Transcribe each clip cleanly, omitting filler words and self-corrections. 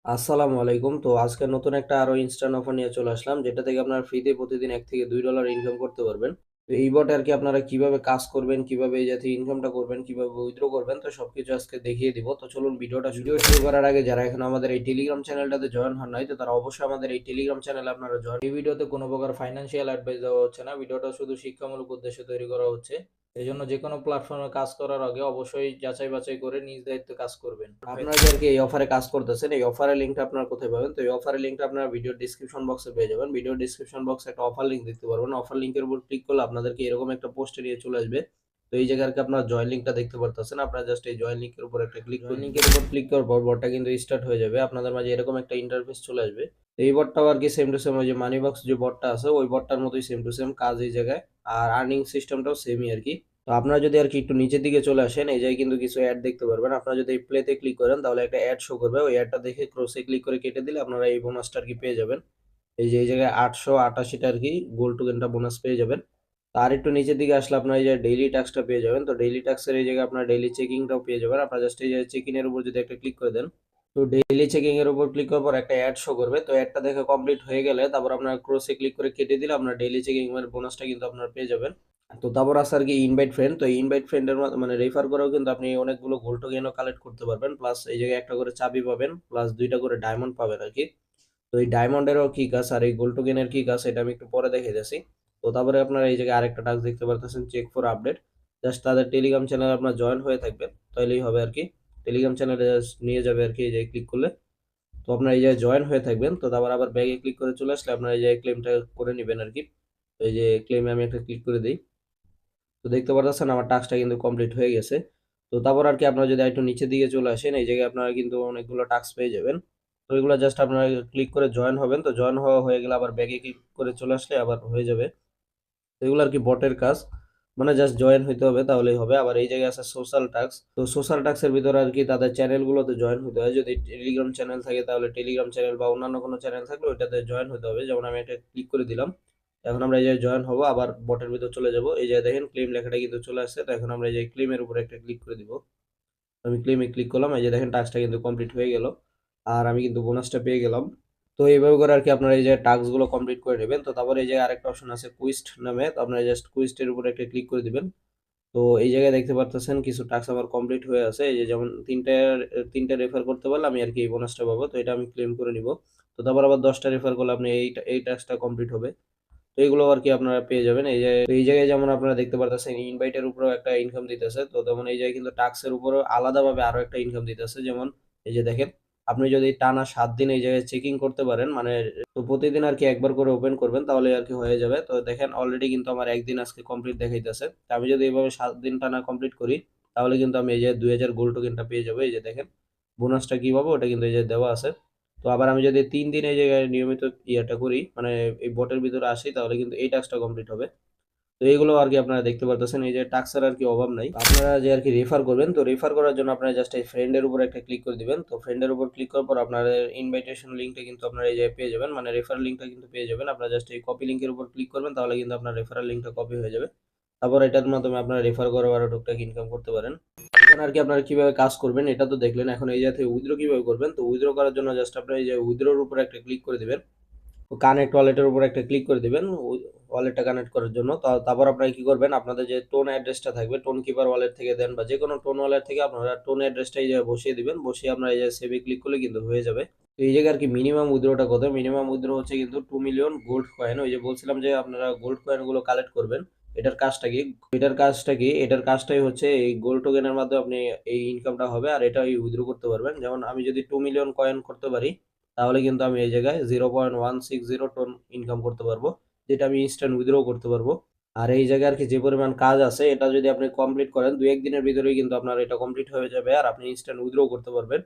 আসসালামু আলাইকুম। তো আজকে নতুন একটা আরো ইনস্ট্যান্ট অফার নিয়ে চলে আসলাম, যেটা থেকে আপনারা ফ্রিতে প্রতিদিন $1 থেকে $2 ইনকাম করতে পারবেন। তো এই বটে আর কি আপনারা কিভাবে কাজ করবেন, কিভাবে এই জাতীয় ইনকামটা করবেন, কিভাবে উইথড্র করবেন, তো সবকিছু আজকে দেখিয়ে দিব। তো চলুন ভিডিওটা শুরু করার আগে যারা এখন আমাদের এই টেলিগ্রাম চ্যানেলটাতে জয়েন হন নাই, তো তারা অবশ্যই আমাদের এই টেলিগ্রাম চ্যানেলে আপনারা জয়েন। এই ভিডিওতে কোনো প্রকার ফাইন্যান্সিয়াল অ্যাডভাইস দেওয়া হচ্ছে না, ভিডিওটা শুধু শিক্ষামূলক উদ্দেশ্যে তৈরি করা হচ্ছে। এই জন্য যে কোনো প্ল্যাটফর্মে কাজ করার আগে অবশ্যই যাচাই বাছাই করে নিজ দায়িত্বে কাজ করবেন। আপনারা যে আর কি এই অফারে কাজ করতেছেন, এই অফারের লিঙ্কটা আপনারা কোথায় পাবেন? তো এই অফারের লিঙ্কটা আপনারা ভিডিওর ডিসক্রিপশন বক্সে পেয়ে যাবেন। ভিডিওর ডিসক্রিপশন বক্সে একটা অফার লিঙ্ক দেখতে পারবেন। অফার লিঙ্কের উপর ক্লিক করলে আপনাদেরকে এরকম একটা পোস্টে নিয়ে চলে আসবে। তো এই জায়গায় আর কি আপনারা জয়েন লিঙ্কটা দেখতে পারতেছেন। আপনারা জাস্ট এই জয়েন লিঙ্কের উপর একটা ক্লিক করুন। লিঙ্কের উপর ক্লিক করার পর বটটা কিন্তু স্টার্ট হয়ে যাবে। আপনাদের মাঝে এরকম একটা ইন্টারফেস চলে আসবে। তো এই বটটাও আর কি সেম টু সেম ওই যে মানি বক্স যে বটটা আছে ওই বটটার মতোই সেম টু সেম কাজ এই জায়গায়। আর আর্নিং সিস্টেমটাও সেমই আর কি। তো আপনারা যদি আর কি একটু নিচের দিকে চলে আসেন, এই জায়গায় কিন্তু কিছু অ্যাড দেখতে পারবেন। আপনারা যদি এই প্লেতে ক্লিক করেন তাহলে একটা অ্যাড শো করবে। ওই অ্যাডটা দেখে ক্রসে ক্লিক করে কেটে দিলে আপনারা এই বোনাসটা আর কি পেয়ে যাবেন। এই যে এই জায়গায় 888টা আর কি গোল্ড টোকেনটা বোনাস পেয়ে যাবেন। আর একটু নিচের দিকে আসলে আপনারা এই যে ডেইলি টাস্কটা পেয়ে যাবেন। তো ডেইলি টাস্কের এই জায়গায় আপনারা ডেইলি চেকিংটাও পেয়ে যাবেন। আপনারা জাস্ট এই যে চেকিং এর উপর যদি একটা ক্লিক করে দেন, তো ডেইলি চেকিং এর উপর ক্লিক করার পর একটা অ্যাড শো করবে। তো অ্যাডটা দেখে কমপ্লিট হয়ে গেলে তারপর আপনারা ক্রসে ক্লিক করে কেটে দিলে আপনার ডেইলি চেকিং এর বোনাসটা কিন্তু আপনারা পেয়ে যাবেন। তো তারপর আছে আর কি ইনভাইট ফ্রেন্ড। তো ইনভাইট ফ্রেন্ডের মানে রেফার করেও কিন্তু আপনি অনেকগুলো গোল্ড টোকেনও কালেক্ট করতে পারবেন। প্লাস এই জায়গায় একটা করে চাবি পাবেন, প্লাস 2টা করে ডায়মন্ড পাবেন আর কি। তো এই ডায়মন্ডেরও কি কাজ আর এই গোল্ড টোকেনের কি কাজ এটা আমি একটু পরে দেখিয়ে দিয়েছি। তো তারপরে আপনারা এই জায়গায় আরেকটা টাস্ক দেখতে পারতেছেন, চেক ফর আপডেট। জাস্ট তাদের টেলিগ্রাম চ্যানেলে আপনার জয়েন হয়ে থাকবেন, তাহলেই হবে আর কি। টেলিগ্রাম চ্যানেলে জাস্ট নিয়ে যাবে আর কি এই যে ক্লিক করলে। তো আপনারা এই জায়গায় জয়েন হয়ে থাকবেন। তো তারপর আবার ব্যাগে ক্লিক করে চলে আসলে আপনারা এই যে ক্লেমটা করে নেবেন আর কি। তো এই যে ক্লেমে আমি একটা ক্লিক করে দিই। তো দেখতে পারতেছেন আমার টাস্কটা কিন্তু কমপ্লিট হয়ে গেছে। তো তারপর আর কি আপনারা যদি একটু নিচের দিকে চলে আসেন, এই জায়গায় আপনারা কিন্তু অনেকগুলো টাস্ক পেয়ে যাবেন। তো এগুলো জাস্ট আপনারা ক্লিক করে জয়েন হবেন। তো জয়েন হওয়া হয়ে গেলে আবার ব্যাগে ক্লিক করে চলে আসলে আবার হয়ে যাবে। তো এগুলো আর কি বটের কাজ, মানে জাস্ট জয়েন হইতে হবে তাহলেই হবে। আবার এই জায়গায় আছে সোশ্যাল টাস্ক। তো সোশ্যাল টাস্কের ভিতরে আর কি তাদের চ্যানেলগুলোতে জয়েন হতে হয়। যদি টেলিগ্রাম চ্যানেল থাকে তাহলে টেলিগ্রাম চ্যানেল বা অন্যান্য কোনো চ্যানেল থাকলে ওইটাতে জয়েন হতে হবে। যেমন আমি একটা ক্লিক করে দিলাম। এখন আমরা এই যে জয়েন হবো, আবার বটের ভিতর চলে যাব। এই যে দেখেন ক্লেম লেখাটা কিন্তু চলে আসছে। তো এখন আমরা এই যে ক্লেমের উপরে একটা ক্লিক করে দিব। আমি ক্লেমে ক্লিক করলাম, এই যে দেখেন টাস্কটা কিন্তু কমপ্লিট হয়ে গেল। আর আমি কিন্তু বোনাসটা পেয়ে গেলাম। তো এইভাবে করে আর কি আপনারা এই যে টাস্ক গুলো কমপ্লিট করে নেবেন। তো তারপরে এই যে আরেকটা অপশন আছে কুইস্ট নামে, তো আপনারা জাস্ট কুইস্টের উপরে একটা ক্লিক করে দিবেন। তো এই জায়গায় দেখতে পারতেছেন কিছু টাস্ক আমার কমপ্লিট হয়ে আছে। এই যে যেমন তিনটা রেফার করতে পারলে আমি আর কি এই বোনাসটা পাবো। তো এটা আমি ক্লেম করে নিব। তো তারপর আবার 10টা রেফার করলে আপনি এই টাস্কটা কমপ্লিট হবে। তো এগুলো আর কি আপনারা পেয়ে যাবেন। এই জায়গায় যেমন আপনারা দেখতে পারতেছেন ইনভাইটের উপরেও একটা ইনকাম দিতেছে। তো তেমন এই জায়গায় কিন্তু টাস্কের উপরেও আলাদাভাবে আরো একটা ইনকাম দিতেছে। যেমন এই যে দেখেন, আপনি যদি টানা 7 দিন এই জায়গায় চেকিং করতে পারেন, মানে তো প্রতিদিন আর কি একবার করে ওপেন করবেন তাহলে আর কি হয়ে যাবে। তো দেখেন অলরেডি কিন্তু আমার একদিন আজকে কমপ্লিট দেখাইতেছে। তো আমি যদি এইভাবে 7 দিন টানা কমপ্লিট করি তাহলে কিন্তু আমি এই যে 2000 গোল্ড টোকেনটা পেয়ে যাবো। এই যে দেখেন বোনাসটা কি পাবো ওটা কিন্তু এই যে দেওয়া আছে। তো আবার আমি যদি 3 দিন এই জায়গায় নিয়মিত ইয়েটা করি, মানে এই বটের ভিতরে আসি, তাহলে কিন্তু এই টাস্কটা কমপ্লিট হবে। তো এইগুলো আর কি আপনারা দেখতে পারতেছেন, এই যে টাস্কের আর কি অভাব নাই। আপনারা যে আর কি রেফার করবেন, তো রেফার করার জন্য আপনারা জাস্ট এই ফ্রেন্ডের উপর একটা ক্লিক করে দিবেন। তো ফ্রেন্ডের উপর ক্লিক করার পর আপনাদের ইনভাইটেশন লিঙ্কটা কিন্তু আপনারা এই যে পেয়ে যাবেন, মানে রেফার লিঙ্কটা কিন্তু পেয়ে যাবেন। আপনারা জাস্ট এই কপি লিঙ্কের উপর ক্লিক করবেন তাহলে কিন্তু আপনার রেফারেল লিঙ্কটা কপি হয়ে যাবে। তারপর এটার মাধ্যমে আপনারা রেফার করে আরো টুকটাক ইনকাম করতে পারেন। এখন আর কি আপনারা কিভাবে কাজ করবেন এটা তো দেখলেন। এখন এই জায়গা থেকে উইথড্র কিভাবে করবেন, তো উইথড্র করার জন্য জাস্ট আপনারা এই যে উইথড্রোর উপর একটা ক্লিক করে দিবেন। কানেক্ট ওয়ালেটের উপর একটা ক্লিক করে দিবেন ওয়ালেটটা কানেক্ট করার জন্য। তারপর আপনারা কি করবেন, আপনাদের যে টোন অ্যাড্রেসটা থাকবে টোন কিপার ওয়ালেট থেকে দেন বা যে কোনো টোন ওয়ালেট থেকে আপনারা টোন অ্যাড্রেসটা এই জায়গায় বসিয়ে দিবেন। বসিয়ে আপনারা এই যে সেভে ক্লিক করলে কিন্তু হয়ে যাবে। তো এই জায়গায় আর কি মিনিমাম উইথড্রোটা কত, মিনিমাম উইথড্রো হচ্ছে কিন্তু 2 মিলিয়ন গোল্ড কয়েন। ওই যে বলছিলাম যে আপনারা গোল্ড কয়েন গুলো কালেক্ট করবেন। এটার কাজটা কি এটার কাজটাই হচ্ছে এই গোল্ড টোকেনের মাধ্যমে আপনি এই ইনকামটা হবে আর এটা উইথড্রো করতে পারবেন। যেমন আমি যদি 2 মিলিয়ন কয়েন করতে পারি তাহলে কিন্তু আমি এই জায়গায় 0.160 টন ইনকাম করতে পারবো, যেটা আমি ইনস্ট্যান্ট উইথড্র করতে পারবো। আর এই জায়গায় আর কি যে পরিমাণ কাজ আছে এটা যদি আপনি কমপ্লিট করেন 2-1 দিনের ভিতরেই কিন্তু আপনার এটা কমপ্লিট হয়ে যাবে আর আপনি ইনস্ট্যান্ট উইথড্র করতে পারবেন।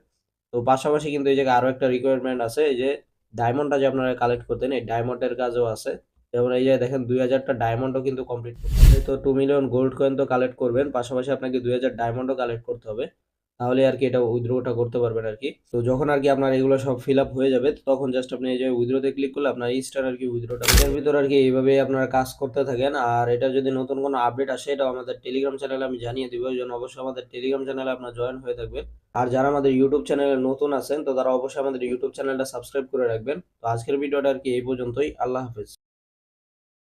তো পাশাপাশি কিন্তু এই জায়গায় আরো একটা রিকোয়ারমেন্ট আছে, এই যে ডায়মন্ডটা যে আপনারা কালেক্ট করতেন এই ডায়মন্ডের কাজও আছে। যেমন এই যে দেখেন 2000টা ডায়মন্ডও কিন্তু কমপ্লিট করতে হবে। তো 2 মিলিয়ন গোল্ড কয়েন তো কালেক্ট করবেন, পাশাপাশি আপনাকে 2000 ডায়মন্ডও কালেক্ট করতে হবে। তাহলে আর কি এটা উইথড্রটা করতে পারবেন আর কি। তো যখন আর কি আপনার এগুলো সব ফিল আপ হয়ে যাবে তখন জাস্ট আপনি এই যে উইথড্রোতে ক্লিক করলে আপনার ইনস্ট্যান্ট আর কি উইথড্রটা এর ভিতর আর কি এইভাবে আপনারা কাজ করতে থাকেন। আর এটা যদি নতুন কোনো আপডেট আসে এটাও আমাদের টেলিগ্রাম চ্যানেলে আমি জানিয়ে দিব, এই জন্য অবশ্যই আমাদের টেলিগ্রাম চ্যানেলে আপনার জয়েন হয়ে থাকবেন। আর যারা আমাদের ইউটিউব চ্যানেলে নতুন আছেন তো তারা অবশ্যই আমাদের ইউটিউব চ্যানেলটা সাবস্ক্রাইব করে রাখবেন। তো আজকের ভিডিওটা আর কি এই পর্যন্তই। আল্লাহ হাফেজ।